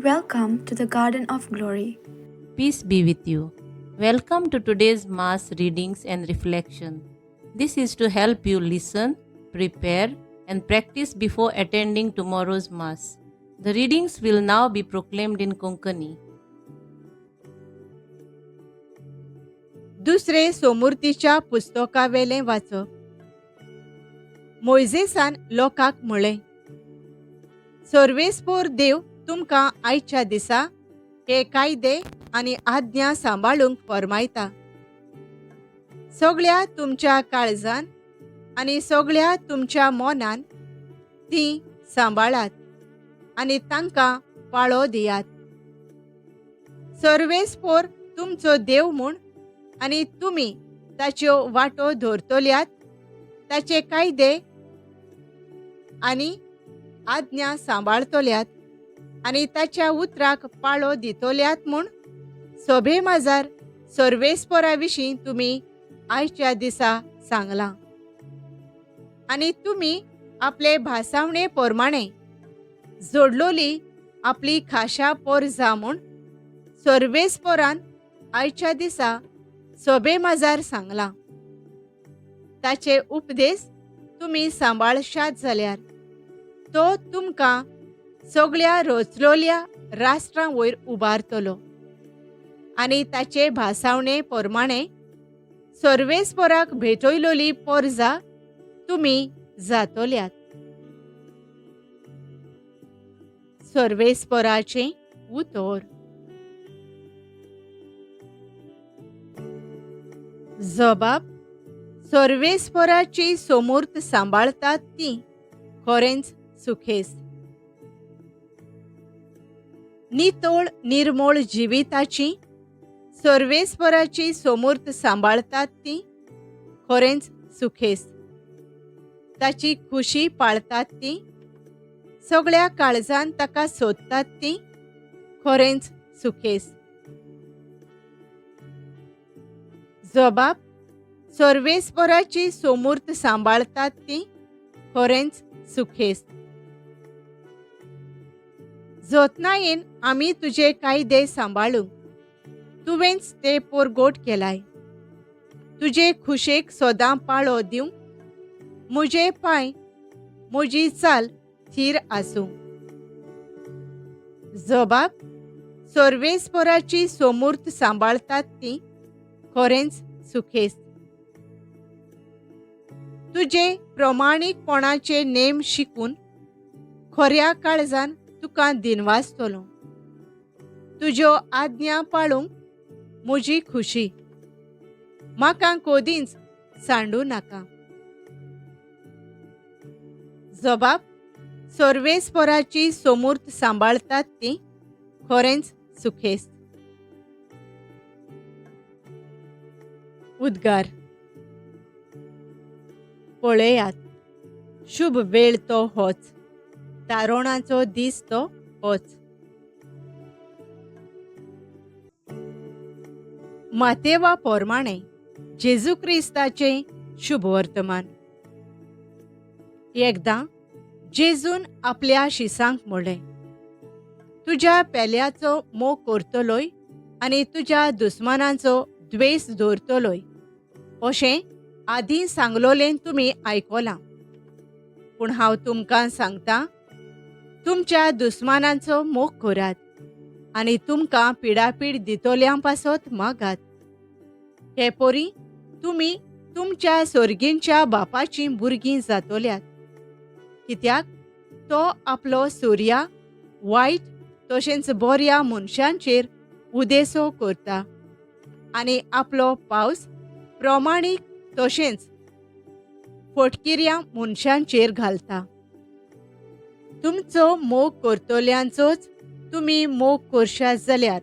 Welcome to the Garden of Glory. Peace be with you. Welcome to today's Mass readings and reflection. This is to help you listen, prepare, and practice before attending tomorrow's Mass. The readings will now be proclaimed in Konkani. दुसरे सोमुर्तीच्या पुस्तकावेलें वाचप. मोइजेसान लोकांक म्हळें, सर्वेस्पोर देव तुमकां आयच्या दिसा हे कायदे आनी आज्ञा सांबाळूंक फरमायता. सगळ्या तुमच्या काळजान आनी सगळ्या तुमच्या मोनान ती सांबाळात आनी तांकां पाळो दियात. सर्वेस्पोर तुमचो देव म्हूण आनी तुमी ताच्यो वाटो धरतल्यात, ताचे कायदे आनी आज्ञा सांबाळतल्यात आनी ताच्या उतराक पाळो दितल्यात म्हूण सभे माजार सर्वेस्पोरा विशीं तुमी आयच्या दिसा सांगलां. आनी तुमी आपले भासावणे प्रमाणे जोडलोली आपली खाशा पोर जा म्हूण सर्वेस्पोरान आयच्या दिसा सभे माजार सांगलां. ताचे उपदेश तुमी सांबाळशात जाल्यार तो तुमकां सगळ्या रचलोल्या राष्ट्रां वयर उबारतलो आनी ताचे भासावणे प्रमाणे सर्वेस्पोराक भेटयलोली पोरजा तुमी जातल्यात. सर्वेस्पोराचें उतर. जबाब. सर्वेस्पोराची सोमूर्त सांबाळतात ती खरेंच सुखेस. नितोळ निर्मोळ जिविताची सर्वेस्पोराची सोमूर्त सांबाळतात ती खरेंच सुखेस. ताची खुशी पाळतात ती, सगळ्या काळजान ताका सोदतात ती खरेंच सुखेस. जबाब. सर्वेस्पोराची सोमूर्त सांबाळतात ती खरेंच सुखेस. जतनायेन आमी तुजे कायदे सांबाळूंक तुवेंच ते पोरगोट केलाय. तुजे खुशेक सोदां पाळो दिवंक म्हजे पांय म्हजी चाल थीर आसूं. जबाब. सर्वेस्पोराची सोमूर्त सांबाळतात ती खरेंच सुखेस. तुजे प्रमाणीकपणाचे नेम शिकून खऱ्या काळजान तुका दिनवासतलो. तुज्यो आज्ञा पाळूंक म्हजी खुशी. म्हाका कोदींच सांडू नाका. जबाब. सर्वेस्पोराची सोमूर्त सांबाळतात ती खरेंच सुखेस. उद्गार. पळयात, शुभ वेळ तो होच, तारोणाचो दीस तो होच. मातेवा पोरमाणे जेजू क्रिस्ताचें शुभ वर्तमान. एकदां जेजून आपल्या शिसांक म्हणलें, तुज्या पेल्याचो मोग करतलोय आनी तुज्या दुस्मानांचो द्वेष दवरतलोय अशें आदीं सांगलोलें तुमी आयकोलां. पूण हांव तुमकां सांगतां, तुमच्या दुस्मानांचो मोग करात आनी तुमकां पिडापीड दितोल्यां पासत मागात. हे पोरी तुमी तुमच्या सोर्गींच्या बापाचीं भुरगीं जातल्यात. कित्याक तो आपलो सूर्या वायट तशेंच बऱ्या मनशांचेर उदेसो करता आनी आपलो पावस प्रमाणीक तशेंच फटकिऱ्या मनशांचेर घालता. तुमचो मोग करतल्यांचोच तुमी मोग करशात जाल्यार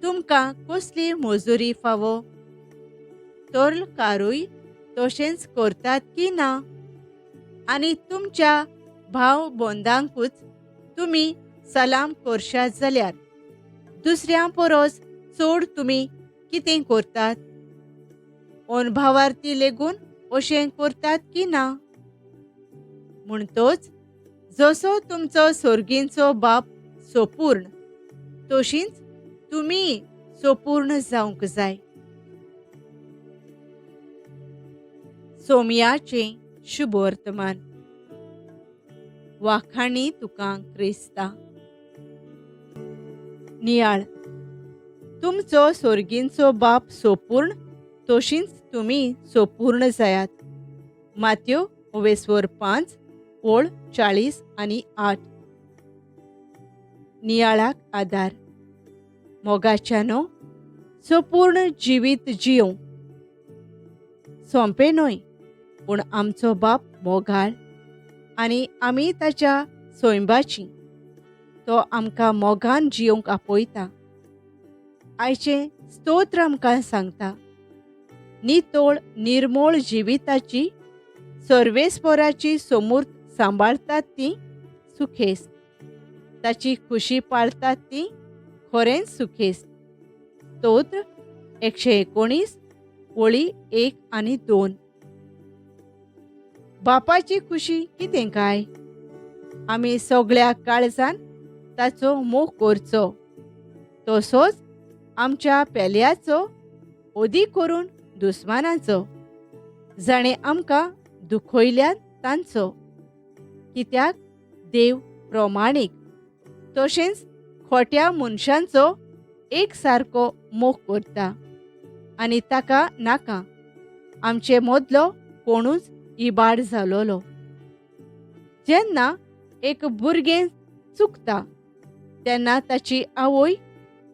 तुमकां कसली मजुरी फावो? तरल कारूय तशेंच करतात की ना? आनी तुमच्या भाव बोंदांकूच तुमी सलाम करशात जाल्यार दुसऱ्यां परस चड तुमी कितें करतात? अनभावार्थी लेगून अशें करतात की ना? म्हणटोच जसो तुमचो सर्गींचो बाप सोपूर्ण तशींच तुमी सोपूर्ण जावंक जाय. सोमयाचे शुभ वर्तमान. वाखाणी तुका क्रिस्ता. नियाळ. तुमचो सोर्गींचो बाप सोपूर्ण तशींच तुमी सोपूर्ण जायात. माथ्यो 5 ओळ 40 आनी 8. नियाळाक आदार. मोगाच्यानो सोपूर्ण जिवीत जियोंक. सोंपें न्हय, पूण आमचो बाप मोगाळ आनी आमी ताच्या सोयंबाचीं. तो आमकां मोगान जियोंक आपयता. आयचें स्तोत्र आमकां सांगता. नितोळ निर्मोळ जिविताची सर्वेस्पराची समूर्त सांबाळटात तीं सुखेस्त. ताची खुशी पाळटात तीं खरेंच सुखेस्त. स्तोत्र 119 ओळी 1 आनी 2. बापाची खुशी कितें काय? आमी सगळ्या काळजान ताचो मोग करचो. तसोच आमच्या पेल्याचो, ओदी करून दुस्मानाचो. जाणें आमकां दुखयल्यान तांचो. कित्याक देव प्रमाणीक. तशेंच खोट्या मनशांचो एक सारको मोग करता आनी ताका नाका आमचे मदलो कोणूच इबाड जालोलो. जेन्ना एक भुरगें चुकता तेन्ना ताची आवय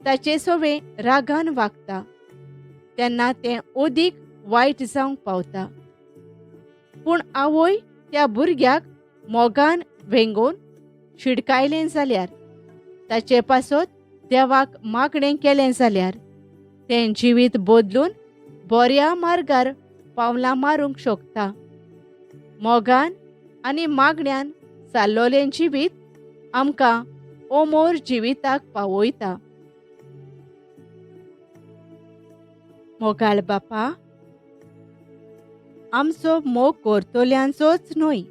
ताचे सवे रागान वागता. तेन्ना तें ओदीक वायट जावंक पावता. पूण आवय त्या भुरग्याक मोगान वेंगोवन शिडकायलें जाल्यार, ताचे पासत देवाक मागणें केलें जाल्यार, तें जिवीत बदलून बऱ्या मार्गार पावलां मारूंक शकता. मोगान आनी मागण्यान चाललोलें जिवीत आमकां अमोर जिविताक पावयता. मोगाळ बापा, आमचो मोग करतल्यांचोच न्हय,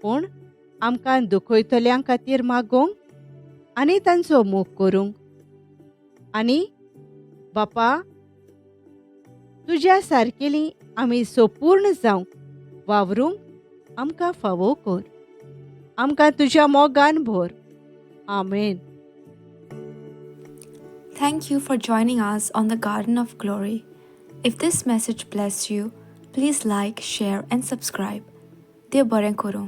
पूण आमकां दुखयतल्यां खातीर मागोवंक आनी तांचो मोग करूंक. आनी बापा, तुज्या सारकेलीं आमी सोपूर्ण जावंक वावरूंक आमकां फावो कर. आमकां तुज्या मोगान भर. आमेन. Thank you for joining us on the Garden of Glory. If this message blessed you, please like, share, and subscribe. Dear Baren Koro.